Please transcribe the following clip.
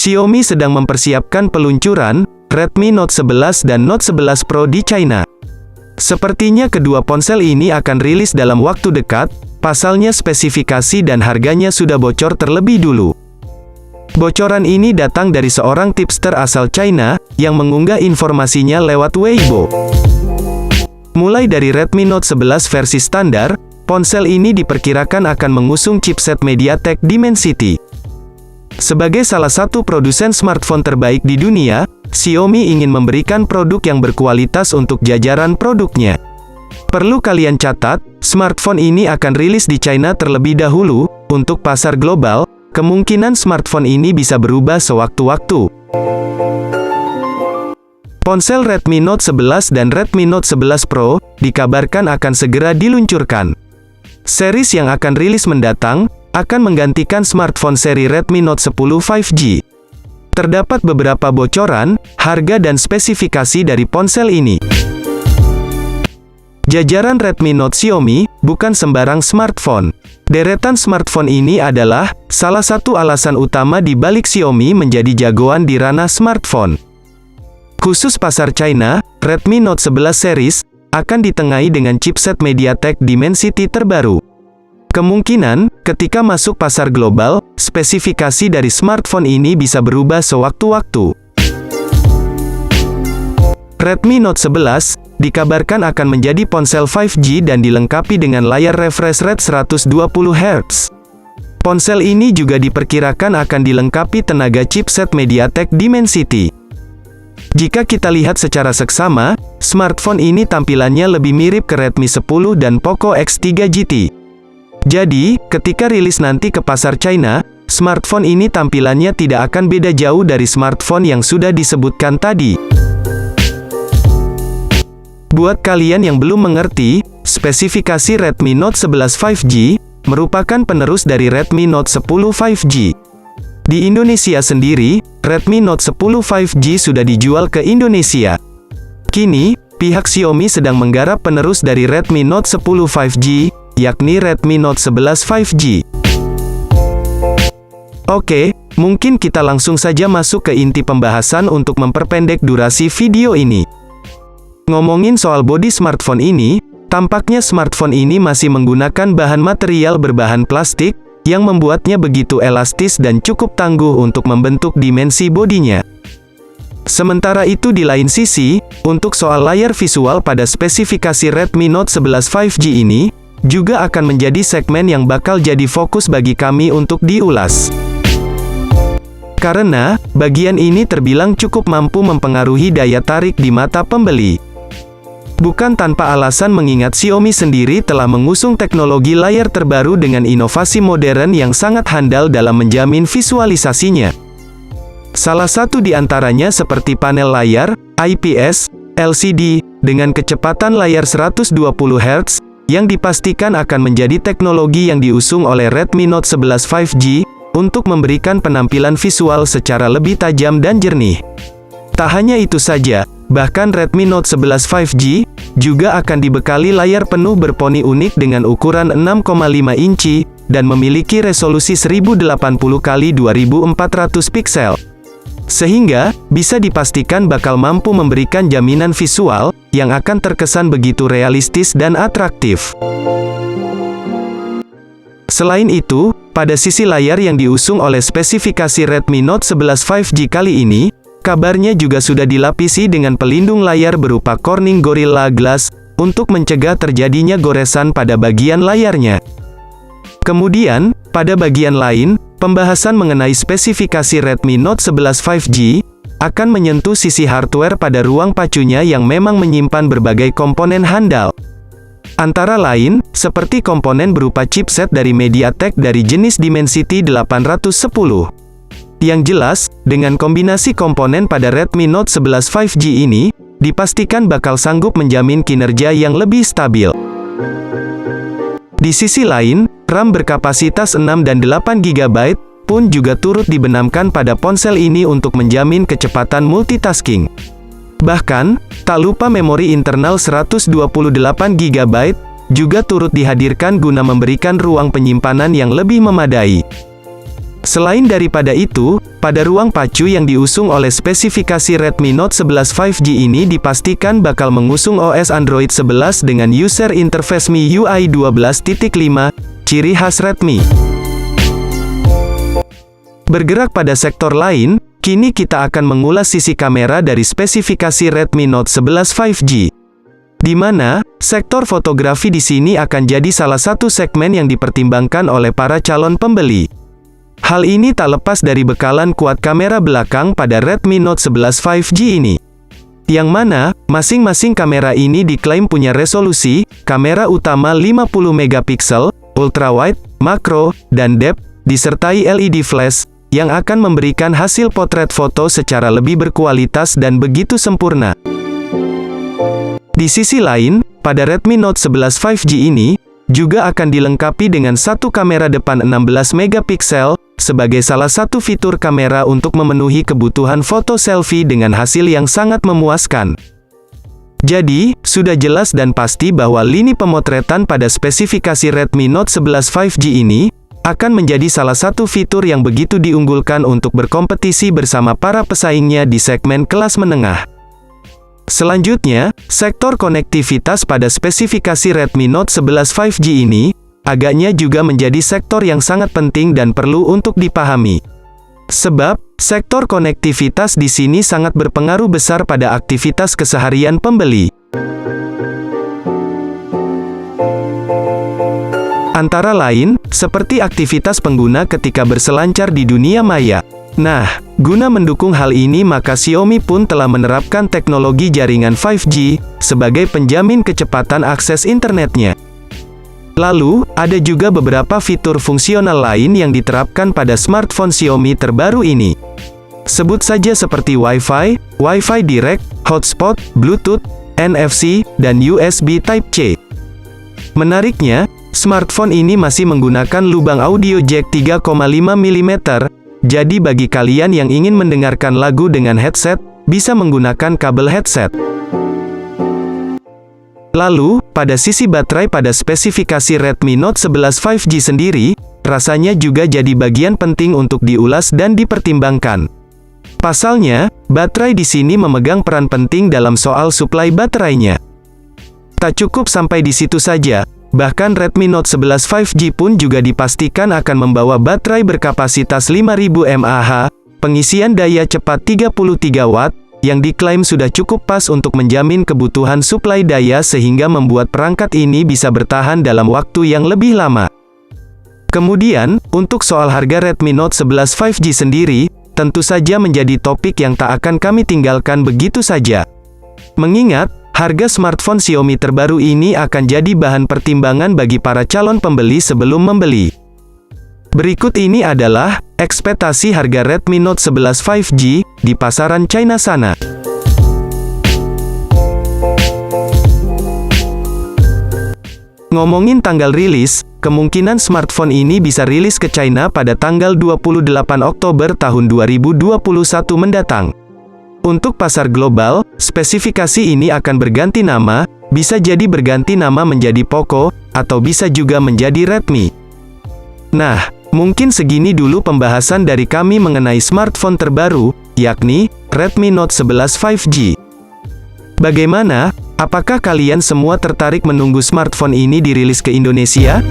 Xiaomi sedang mempersiapkan peluncuran Redmi Note 11 dan Note 11 Pro di China. Sepertinya kedua ponsel ini akan rilis dalam waktu dekat, pasalnya spesifikasi dan harganya sudah bocor terlebih dulu. Bocoran ini datang dari seorang tipster asal China, yang mengunggah informasinya lewat Weibo. Mulai dari Redmi Note 11 versi standar, ponsel ini diperkirakan akan mengusung chipset MediaTek Dimensity. Sebagai salah satu produsen smartphone terbaik di dunia, Xiaomi ingin memberikan produk yang berkualitas untuk jajaran produknya. Perlu kalian catat, smartphone ini akan rilis di China terlebih dahulu. Untuk pasar global, kemungkinan smartphone ini bisa berubah sewaktu-waktu. Ponsel Redmi Note 11 dan Redmi Note 11 Pro dikabarkan akan segera diluncurkan. Series yang akan rilis mendatang akan menggantikan smartphone seri Redmi Note 10 5G. Terdapat beberapa bocoran, harga dan spesifikasi dari ponsel ini. Jajaran Redmi Note Xiaomi bukan sembarang smartphone. Deretan smartphone ini adalah salah satu alasan utama di balik Xiaomi menjadi jagoan di ranah smartphone. Khusus pasar China, Redmi Note 11 series akan ditengahi dengan chipset MediaTek Dimensity terbaru. Kemungkinan, ketika masuk pasar global, spesifikasi dari smartphone ini bisa berubah sewaktu-waktu. Redmi Note 11 dikabarkan akan menjadi ponsel 5G dan dilengkapi dengan layar refresh rate 120 Hz. Ponsel ini juga diperkirakan akan dilengkapi tenaga chipset MediaTek Dimensity. Jika kita lihat secara seksama, smartphone ini tampilannya lebih mirip ke Redmi 10 dan Poco X3 GT. Jadi, ketika rilis nanti ke pasar China, smartphone ini tampilannya tidak akan beda jauh dari smartphone yang sudah disebutkan tadi. Buat kalian yang belum mengerti, spesifikasi Redmi Note 11 5G merupakan penerus dari Redmi Note 10 5G. Di Indonesia sendiri, Redmi Note 10 5G sudah dijual ke Indonesia. Kini, pihak Xiaomi sedang menggarap penerus dari Redmi Note 10 5G, yakni Redmi Note 11 5G. Oke, mungkin kita langsung saja masuk ke inti pembahasan untuk memperpendek durasi video ini. Ngomongin soal bodi smartphone ini, tampaknya smartphone ini masih menggunakan bahan material berbahan plastik, yang membuatnya begitu elastis dan cukup tangguh untuk membentuk dimensi bodinya. Sementara itu di lain sisi, untuk soal layar visual pada spesifikasi Redmi Note 11 5G ini, juga akan menjadi segmen yang bakal jadi fokus bagi kami untuk diulas. Karena, bagian ini terbilang cukup mampu mempengaruhi daya tarik di mata pembeli. Bukan tanpa alasan mengingat Xiaomi sendiri telah mengusung teknologi layar terbaru dengan inovasi modern yang sangat handal dalam menjamin visualisasinya. Salah satu di antaranya seperti panel layar, IPS, LCD, dengan kecepatan layar 120 Hz, yang dipastikan akan menjadi teknologi yang diusung oleh Redmi Note 11 5G, untuk memberikan penampilan visual secara lebih tajam dan jernih. Tak hanya itu saja, bahkan Redmi Note 11 5G juga akan dibekali layar penuh berponi unik dengan ukuran 6,5 inci dan memiliki resolusi 1080x2400 piksel. Sehingga bisa dipastikan bakal mampu memberikan jaminan visual yang akan terkesan begitu realistis dan atraktif. Selain itu, pada sisi layar yang diusung oleh spesifikasi Redmi Note 11 5G kali ini, kabarnya juga sudah dilapisi dengan pelindung layar berupa Corning Gorilla Glass, untuk mencegah terjadinya goresan pada bagian layarnya. Kemudian, pada bagian lain, pembahasan mengenai spesifikasi Redmi Note 11 5G, akan menyentuh sisi hardware pada ruang pacunya yang memang menyimpan berbagai komponen handal. Antara lain, seperti komponen berupa chipset dari MediaTek dari jenis Dimensity 810. Yang jelas, dengan kombinasi komponen pada Redmi Note 11 5G ini, dipastikan bakal sanggup menjamin kinerja yang lebih stabil. Di sisi lain, RAM berkapasitas 6 dan 8 GB pun juga turut dibenamkan pada ponsel ini untuk menjamin kecepatan multitasking. Bahkan, tak lupa memori internal 128 GB juga turut dihadirkan guna memberikan ruang penyimpanan yang lebih memadai. Selain daripada itu, pada ruang pacu yang diusung oleh spesifikasi Redmi Note 11 5G ini dipastikan bakal mengusung OS Android 11 dengan user interface MIUI 12.5, ciri khas Redmi. Bergerak pada sektor lain, kini kita akan mengulas sisi kamera dari spesifikasi Redmi Note 11 5G. Di mana, sektor fotografi di sini akan jadi salah satu segmen yang dipertimbangkan oleh para calon pembeli. Hal ini tak lepas dari bekalan kuat kamera belakang pada Redmi Note 11 5G ini. Yang mana, masing-masing kamera ini diklaim punya resolusi, kamera utama 50 megapiksel, ultrawide, makro, dan depth, disertai LED flash, yang akan memberikan hasil potret foto secara lebih berkualitas dan begitu sempurna. Di sisi lain, pada Redmi Note 11 5G ini, juga akan dilengkapi dengan satu kamera depan 16 megapiksel, sebagai salah satu fitur kamera untuk memenuhi kebutuhan foto selfie dengan hasil yang sangat memuaskan. Jadi, sudah jelas dan pasti bahwa lini pemotretan pada spesifikasi Redmi Note 11 5G ini, akan menjadi salah satu fitur yang begitu diunggulkan untuk berkompetisi bersama para pesaingnya di segmen kelas menengah. Selanjutnya, sektor konektivitas pada spesifikasi Redmi Note 11 5G ini, agaknya juga menjadi sektor yang sangat penting dan perlu untuk dipahami. Sebab, sektor konektivitas di sini sangat berpengaruh besar pada aktivitas keseharian pembeli. Antara lain, seperti aktivitas pengguna ketika berselancar di dunia maya. Nah, guna mendukung hal ini maka Xiaomi pun telah menerapkan teknologi jaringan 5G, sebagai penjamin kecepatan akses internetnya. Lalu, ada juga beberapa fitur fungsional lain yang diterapkan pada smartphone Xiaomi terbaru ini. Sebut saja seperti Wi-Fi, Wi-Fi Direct, Hotspot, Bluetooth, NFC, dan USB Type-C. Menariknya, smartphone ini masih menggunakan lubang audio jack 3,5 mm, jadi bagi kalian yang ingin mendengarkan lagu dengan headset, bisa menggunakan kabel headset. Lalu, pada sisi baterai pada spesifikasi Redmi Note 11 5G sendiri, rasanya juga jadi bagian penting untuk diulas dan dipertimbangkan. Pasalnya, baterai di sini memegang peran penting dalam soal suplai baterainya. Tak cukup sampai di situ saja, bahkan Redmi Note 11 5G pun juga dipastikan akan membawa baterai berkapasitas 5000 mAh, pengisian daya cepat 33 Watt, yang diklaim sudah cukup pas untuk menjamin kebutuhan suplai daya sehingga membuat perangkat ini bisa bertahan dalam waktu yang lebih lama. Kemudian, untuk soal harga Redmi Note 11 5G sendiri, tentu saja menjadi topik yang tak akan kami tinggalkan begitu saja. Mengingat, harga smartphone Xiaomi terbaru ini akan jadi bahan pertimbangan bagi para calon pembeli sebelum membeli. Berikut ini adalah ekspektasi harga Redmi Note 11 5G di pasaran China sana. Ngomongin tanggal rilis, kemungkinan smartphone ini bisa rilis ke China pada tanggal 28 Oktober tahun 2021 mendatang. Untuk pasar global, spesifikasi ini akan berganti nama, bisa jadi berganti nama menjadi Poco, atau bisa juga menjadi Redmi. Nah, mungkin segini dulu pembahasan dari kami mengenai smartphone terbaru, yakni Redmi Note 11 5G. Bagaimana? Apakah kalian semua tertarik menunggu smartphone ini dirilis ke Indonesia?